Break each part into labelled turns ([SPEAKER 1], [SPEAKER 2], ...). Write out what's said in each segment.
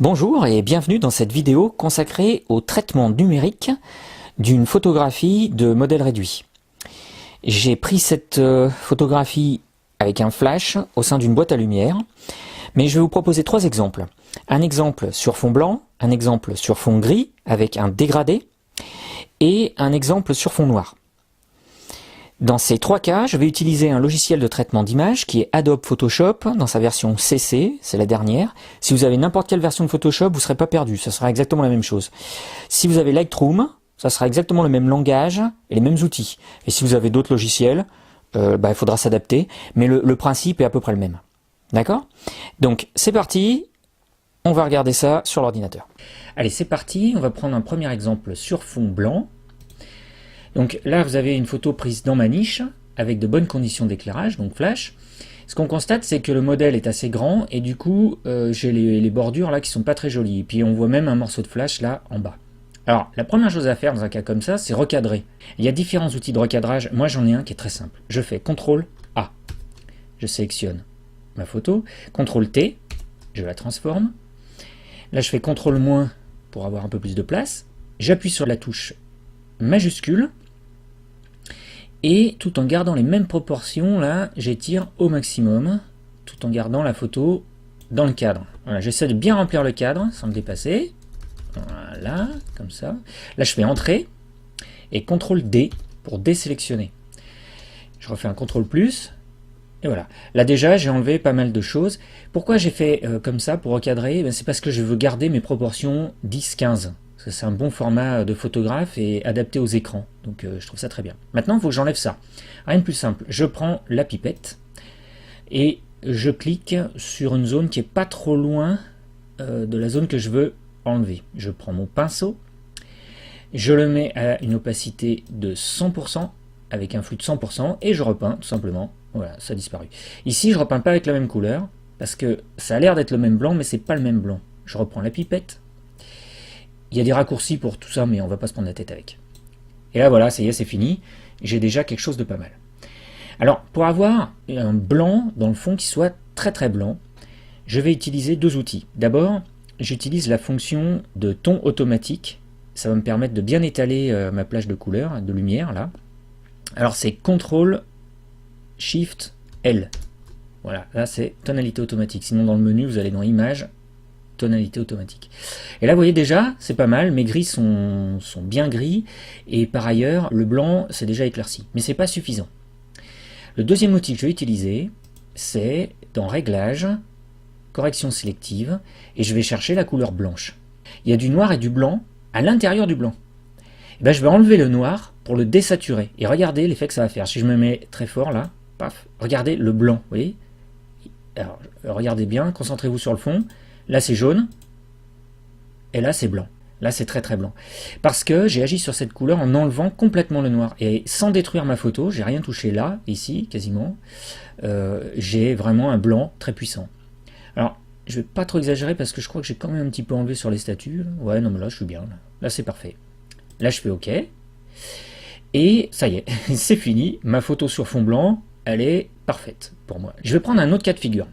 [SPEAKER 1] Bonjour et bienvenue dans cette vidéo consacrée au traitement numérique d'une photographie de modèle réduit. J'ai pris cette photographie avec un flash au sein d'une boîte à lumière, mais je vais vous proposer trois exemples. Un exemple sur fond blanc, un exemple sur fond gris avec un dégradé et un exemple sur fond noir. Dans ces trois cas, je vais utiliser un logiciel de traitement d'image qui est Adobe Photoshop dans sa version CC, c'est la dernière. Si vous avez n'importe quelle version de Photoshop, vous ne serez pas perdu, ça sera exactement la même chose. Si vous avez Lightroom, ça sera exactement le même langage et les mêmes outils. Et si vous avez d'autres logiciels, il faudra s'adapter, mais le principe est à peu près le même. D'accord? Donc c'est parti, on va regarder ça sur l'ordinateur. Allez, c'est parti, on va prendre un premier exemple sur fond blanc. Donc là, vous avez une photo prise dans ma niche, avec de bonnes conditions d'éclairage, donc flash. Ce qu'on constate, c'est que le modèle est assez grand, et du coup, j'ai les bordures là qui sont pas très jolies. Et puis on voit même un morceau de flash là, en bas. Alors, la première chose à faire dans un cas comme ça, c'est recadrer. Il y a différents outils de recadrage, moi j'en ai un qui est très simple. Je fais CTRL A, je sélectionne ma photo, CTRL T, je la transforme. Là, je fais CTRL- pour avoir un peu plus de place. J'appuie sur la touche majuscule, et tout en gardant les mêmes proportions, là, j'étire au maximum, tout en gardant la photo dans le cadre. Voilà, j'essaie de bien remplir le cadre sans le dépasser. Voilà, comme ça. Là, je fais Entrée et CTRL D pour désélectionner. Je refais un CTRL+, et voilà. Là, déjà, j'ai enlevé pas mal de choses. Pourquoi j'ai fait comme ça pour recadrer? C'est parce que je veux garder mes proportions 10-15. C'est un bon format de photographe et adapté aux écrans. Donc je trouve ça très bien. Maintenant, il faut que j'enlève ça. Rien de plus simple. Je prends la pipette et je clique sur une zone qui n'est pas trop loin de la zone que je veux enlever. Je prends mon pinceau, je le mets à une opacité de 100%, avec un flux de 100%, et je repeins tout simplement. Voilà, ça a disparu. Ici, je ne repeins pas avec la même couleur, parce que ça a l'air d'être le même blanc, mais c'est pas le même blanc. Je reprends la pipette. Il y a des raccourcis pour tout ça, mais on va pas se prendre la tête avec. Et là, voilà, ça y est, c'est fini. J'ai déjà quelque chose de pas mal. Alors, pour avoir un blanc dans le fond qui soit très très blanc, je vais utiliser deux outils. D'abord, j'utilise la fonction de ton automatique. Ça va me permettre de bien étaler ma plage de couleurs, de lumière, là. Alors, c'est CTRL-SHIFT-L. Voilà, là, c'est tonalité automatique. Sinon, dans le menu, vous allez dans Images, tonalité automatique. Et là, vous voyez déjà, c'est pas mal, mes gris sont bien gris, et par ailleurs, le blanc, c'est déjà éclairci. Mais c'est pas suffisant. Le deuxième outil que je vais utiliser, c'est dans Réglages, Correction sélective, et je vais chercher la couleur blanche. Il y a du noir et du blanc à l'intérieur du blanc. Et ben, je vais enlever le noir pour le désaturer. Et regardez l'effet que ça va faire. Si je me mets très fort là, paf, regardez le blanc, vous voyez? Alors, regardez bien, concentrez-vous sur le fond. Là, c'est jaune, et là, c'est blanc. Là, c'est très très blanc. Parce que j'ai agi sur cette couleur en enlevant complètement le noir. Et sans détruire ma photo, j'ai rien touché là, ici, quasiment. J'ai vraiment un blanc très puissant. Alors, je vais pas trop exagérer parce que je crois que j'ai quand même un petit peu enlevé sur les statues. Ouais, non, mais là, je suis bien. Là, c'est parfait. Là, je fais OK. Et ça y est, c'est fini. Ma photo sur fond blanc, elle est parfaite pour moi. Je vais prendre un autre cas de figure.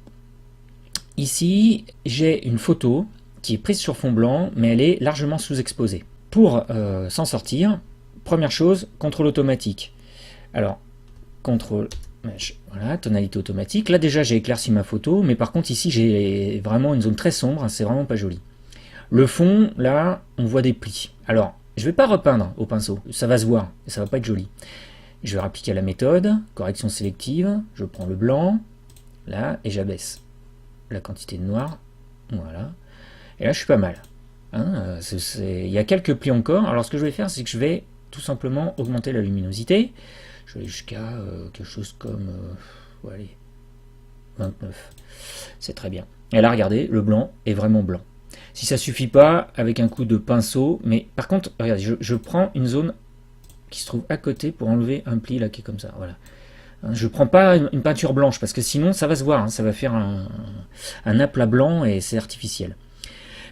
[SPEAKER 1] Ici, j'ai une photo qui est prise sur fond blanc, mais elle est largement sous-exposée. Pour s'en sortir, première chose, contrôle automatique. Alors, contrôle, voilà, tonalité automatique. Là déjà, j'ai éclairci ma photo, mais par contre ici, j'ai vraiment une zone très sombre, c'est vraiment pas joli. Le fond, là, on voit des plis. Alors, je vais pas repeindre au pinceau, ça va se voir, et ça va pas être joli. Je vais appliquer la méthode, correction sélective, je prends le blanc, là, et j'abaisse la quantité de noir, voilà, et là je suis pas mal, hein, il y a quelques plis encore. Alors ce que je vais faire, c'est que je vais tout simplement augmenter la luminosité, je vais aller jusqu'à quelque chose comme, allez, 29, c'est très bien, et là regardez, le blanc est vraiment blanc. Si ça suffit pas, avec un coup de pinceau, mais par contre, regardez, je prends une zone qui se trouve à côté pour enlever un pli là qui est comme ça, voilà. Je ne prends pas une peinture blanche parce que sinon ça va se voir, hein, ça va faire un aplat blanc et c'est artificiel.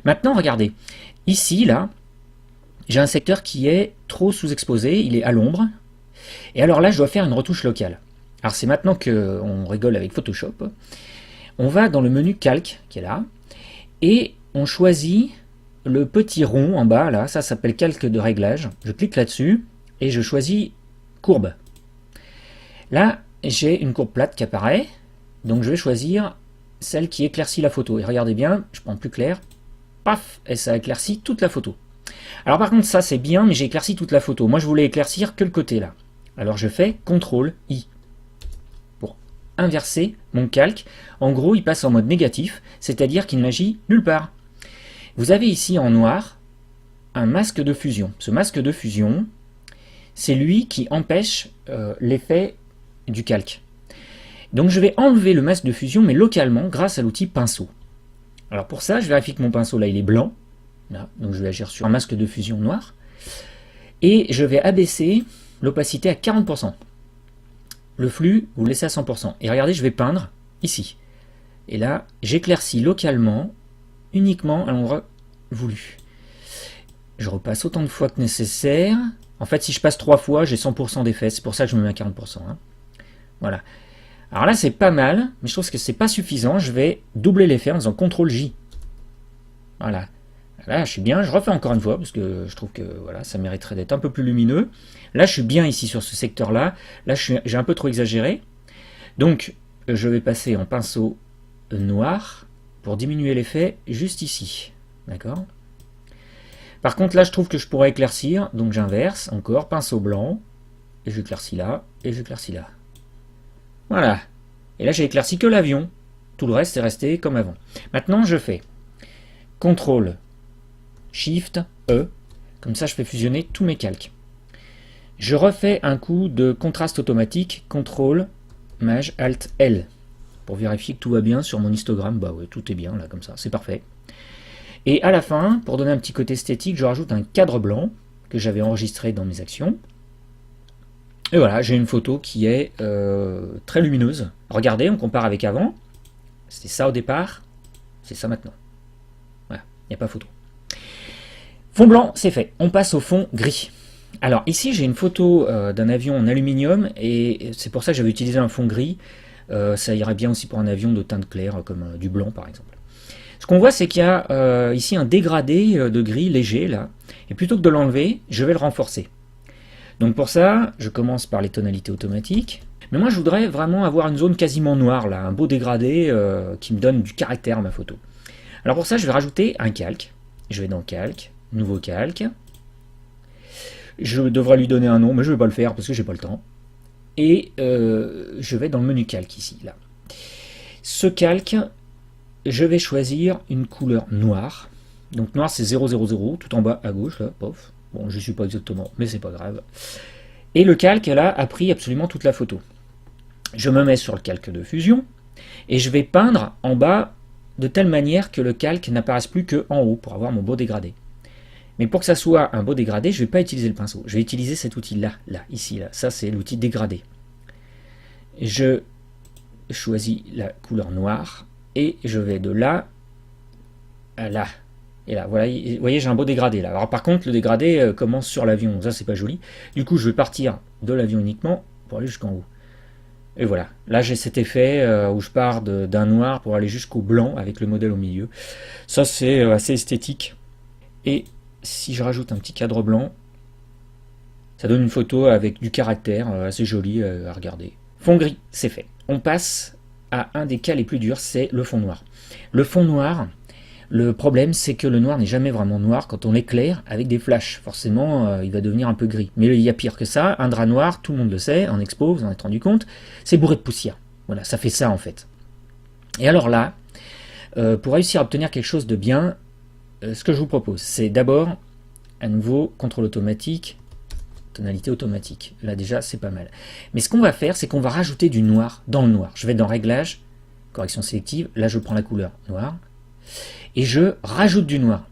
[SPEAKER 1] Maintenant regardez, ici là, j'ai un secteur qui est trop sous-exposé, il est à l'ombre, et alors là je dois faire une retouche locale. Alors c'est maintenant qu'on rigole avec Photoshop, on va dans le menu calque qui est là, et on choisit le petit rond en bas, là, ça s'appelle calque de réglage. Je clique là-dessus et je choisis courbe. Là, j'ai une courbe plate qui apparaît, donc je vais choisir celle qui éclaircit la photo. Et regardez bien, je prends plus clair, paf, et ça éclaircit toute la photo. Alors par contre, ça c'est bien, mais j'ai éclairci toute la photo. Moi je voulais éclaircir que le côté là. Alors je fais CTRL-I pour inverser mon calque. En gros, il passe en mode négatif, c'est-à-dire qu'il n'agit nulle part. Vous avez ici en noir un masque de fusion. Ce masque de fusion, c'est lui qui empêche l'effet du calque. Donc je vais enlever le masque de fusion, mais localement, grâce à l'outil pinceau. Alors pour ça, je vérifie que mon pinceau là, il est blanc. Là, donc je vais agir sur un masque de fusion noir. Et je vais abaisser l'opacité à 40%. Le flux, vous le laissez à 100%. Et regardez, je vais peindre ici. Et là, j'éclaircis localement, uniquement à l'endroit voulu. Je repasse autant de fois que nécessaire. En fait, si je passe 3 fois, j'ai 100% d'effet. C'est pour ça que je me mets à 40%. Hein. Voilà. Alors là, c'est pas mal, mais je trouve que c'est pas suffisant. Je vais doubler l'effet en faisant CTRL-J. Voilà. Là, je suis bien. Je refais encore une fois, parce que je trouve que voilà, ça mériterait d'être un peu plus lumineux. Là, je suis bien ici sur ce secteur-là. Là, j'ai un peu trop exagéré. Donc, je vais passer en pinceau noir pour diminuer l'effet juste ici. D'accord ? Par contre, là, je trouve que je pourrais éclaircir. Donc, j'inverse encore, pinceau blanc. Et j'éclaircis là, et j'éclaircis là. Voilà. Et là, j'ai éclairci que l'avion. Tout le reste est resté comme avant. Maintenant, je fais CTRL, SHIFT, E. Comme ça, je fais fusionner tous mes calques. Je refais un coup de contraste automatique, CTRL, MAJ, ALT, L. Pour vérifier que tout va bien sur mon histogramme. Bah ouais, tout est bien, là, comme ça. C'est parfait. Et à la fin, pour donner un petit côté esthétique, je rajoute un cadre blanc que j'avais enregistré dans mes actions. Et voilà, j'ai une photo qui est très lumineuse. Regardez, on compare avec avant. C'était ça au départ, c'est ça maintenant. Voilà, il n'y a pas photo. Fond blanc, c'est fait. On passe au fond gris. Alors ici, j'ai une photo d'un avion en aluminium, et c'est pour ça que j'avais utilisé un fond gris. Ça irait bien aussi pour un avion de teinte claire, comme du blanc par exemple. Ce qu'on voit, c'est qu'il y a ici un dégradé de gris léger, là. Et plutôt que de l'enlever, je vais le renforcer. Donc pour ça, je commence par les tonalités automatiques. Mais moi, je voudrais vraiment avoir une zone quasiment noire, là, un beau dégradé qui me donne du caractère à ma photo. Alors pour ça, je vais rajouter un calque. Je vais dans Calque, Nouveau calque. Je devrais lui donner un nom, mais je ne vais pas le faire parce que j'ai pas le temps. Et je vais dans le menu calque ici, là. Ce calque, je vais choisir une couleur noire. Donc noir, c'est 000, tout en bas à gauche, là, pof. Bon, je ne suis pas exactement, mais c'est pas grave. Et le calque, là, a pris absolument toute la photo. Je me mets sur le calque de fusion, et je vais peindre en bas de telle manière que le calque n'apparaisse plus qu'en haut, pour avoir mon beau dégradé. Mais pour que ça soit un beau dégradé, je ne vais pas utiliser le pinceau. Je vais utiliser cet outil-là, là, ici, là. Ça, c'est l'outil dégradé. Je choisis la couleur noire, et je vais de là à là. Et là, voilà, vous voyez, j'ai un beau dégradé là. Alors par contre, le dégradé commence sur l'avion, ça c'est pas joli. Du coup, je vais partir de l'avion uniquement pour aller jusqu'en haut. Et voilà, là j'ai cet effet où je pars d'un noir pour aller jusqu'au blanc avec le modèle au milieu. Ça c'est assez esthétique. Et si je rajoute un petit cadre blanc, ça donne une photo avec du caractère assez joli à regarder. Fond gris, c'est fait. On passe à un des cas les plus durs, c'est le fond noir. Le fond noir, le problème, c'est que le noir n'est jamais vraiment noir quand on l'éclaire avec des flashs. Forcément, il va devenir un peu gris. Mais il y a pire que ça. Un drap noir, tout le monde le sait, en expo, vous en êtes rendu compte, c'est bourré de poussière. Voilà, ça fait ça en fait. Et alors là, pour réussir à obtenir quelque chose de bien, ce que je vous propose, c'est d'abord, à nouveau, contrôle automatique, tonalité automatique. Là déjà, c'est pas mal. Mais ce qu'on va faire, c'est qu'on va rajouter du noir dans le noir. Je vais dans Réglages, correction sélective. Là, je prends la couleur noire. Et je rajoute du noir.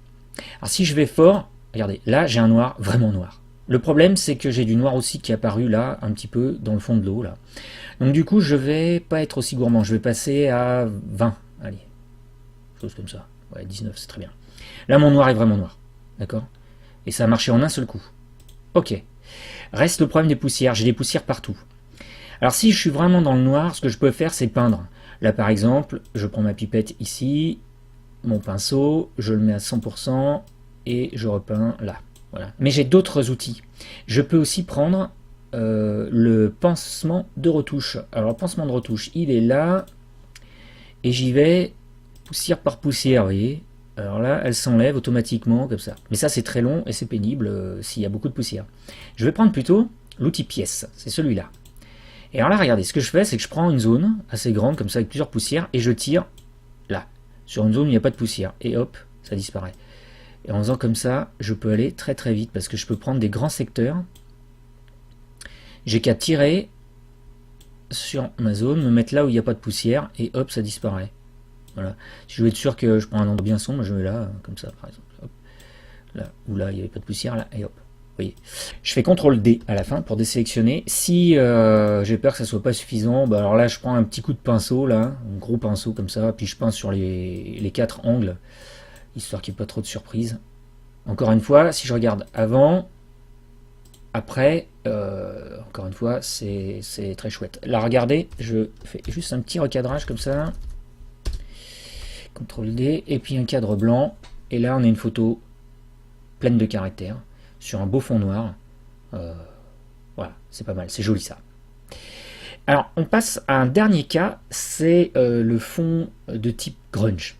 [SPEAKER 1] Alors si je vais fort, regardez, là j'ai un noir vraiment noir. Le problème c'est que j'ai du noir aussi qui est apparu là, un petit peu dans le fond de l'eau là. Donc du coup je vais pas être aussi gourmand, je vais passer à 20, allez, chose comme ça, ouais 19 c'est très bien. Là mon noir est vraiment noir, d'accord? Et ça a marché en un seul coup. Ok, reste le problème des poussières, j'ai des poussières partout. Alors si je suis vraiment dans le noir, ce que je peux faire c'est peindre. Là par exemple, je prends ma pipette ici, mon pinceau, je le mets à 100% et je repeins là. Voilà. Mais j'ai d'autres outils. Je peux aussi prendre le pansement de retouche. Alors le pansement de retouche, il est là et j'y vais poussière par poussière, vous voyez. Alors là, elle s'enlève automatiquement comme ça. Mais ça, c'est très long et c'est pénible s'il y a beaucoup de poussière. Je vais prendre plutôt l'outil pièce, c'est celui-là. Et alors là, regardez, ce que je fais, c'est que je prends une zone assez grande, comme ça, avec plusieurs poussières, et je tire là, sur une zone où il n'y a pas de poussière. Et hop, ça disparaît. Et en faisant comme ça, je peux aller très très vite, parce que je peux prendre des grands secteurs. J'ai qu'à tirer sur ma zone, me mettre là où il n'y a pas de poussière, et hop, ça disparaît. Voilà. Si je veux être sûr que je prends un endroit bien sombre, je mets là, comme ça, par exemple. Hop. Là, où là, il n'y avait pas de poussière, là, et hop. Vous voyez. Je fais CTRL D à la fin pour désélectionner. Si j'ai peur que ça soit pas suffisant, bah alors là, je prends un petit coup de pinceau, là, un gros pinceau comme ça, puis je pince sur les 4 angles, histoire qu'il n'y ait pas trop de surprises. Encore une fois, si je regarde avant, après, encore une fois, c'est très chouette. Là, regardez, je fais juste un petit recadrage comme ça. CTRL D, et puis un cadre blanc. Et là, on a une photo pleine de caractères, sur un beau fond noir. Voilà, c'est pas mal, c'est joli ça. Alors, on passe à un dernier cas, c'est le fond de type grunge.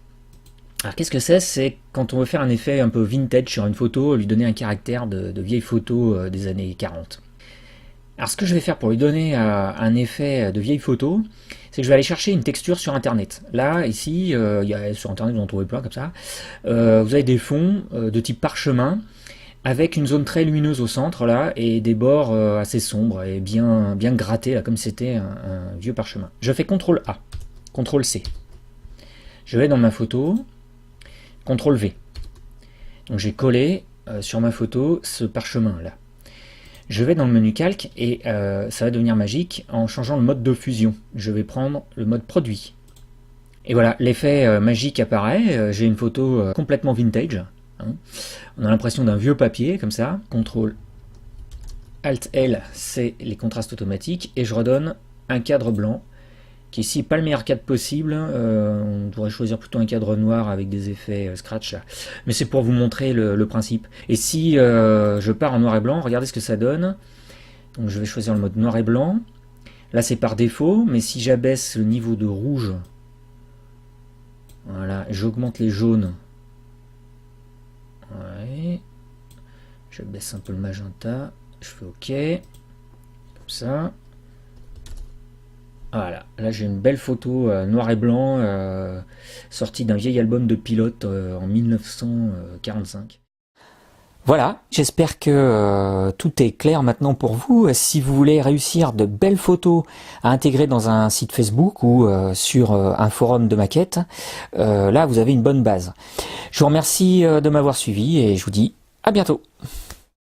[SPEAKER 1] Alors, qu'est-ce que c'est? C'est quand on veut faire un effet un peu vintage sur une photo, lui donner un caractère de vieille photo des années 40. Alors, ce que je vais faire pour lui donner un effet de vieille photo, c'est que je vais aller chercher une texture sur Internet. Là, ici, sur Internet, vous en trouvez plein comme ça. Vous avez des fonds de type parchemin, avec une zone très lumineuse au centre, là, et des bords assez sombres et bien grattés, là, comme si c'était un vieux parchemin. Je fais CTRL A, CTRL C. Je vais dans ma photo, CTRL V. Donc j'ai collé sur ma photo ce parchemin-là. Je vais dans le menu calque et ça va devenir magique en changeant le mode de fusion. Je vais prendre le mode produit. Et voilà, l'effet magique apparaît. J'ai une photo complètement vintage. Hein. On a l'impression d'un vieux papier, comme ça. CTRL ALT L, c'est les contrastes automatiques. Et je redonne un cadre blanc, qui est ici pas le meilleur cadre possible. On devrait choisir plutôt un cadre noir avec des effets scratch. Là. Mais c'est pour vous montrer le principe. Et si je pars en noir et blanc, regardez ce que ça donne. Donc je vais choisir le mode noir et blanc. Là c'est par défaut, mais si j'abaisse le niveau de rouge, voilà, j'augmente les jaunes. Ouais. Je baisse un peu le magenta. Je fais OK. Comme ça. Voilà, là j'ai une belle photo noir et blanc sortie d'un vieil album de Pilote en 1945. Voilà, j'espère que tout est clair maintenant pour vous. Si vous voulez réussir de belles photos à intégrer dans un site Facebook ou sur un forum de maquettes, là vous avez une bonne base. Je vous remercie de m'avoir suivi et je vous dis à bientôt.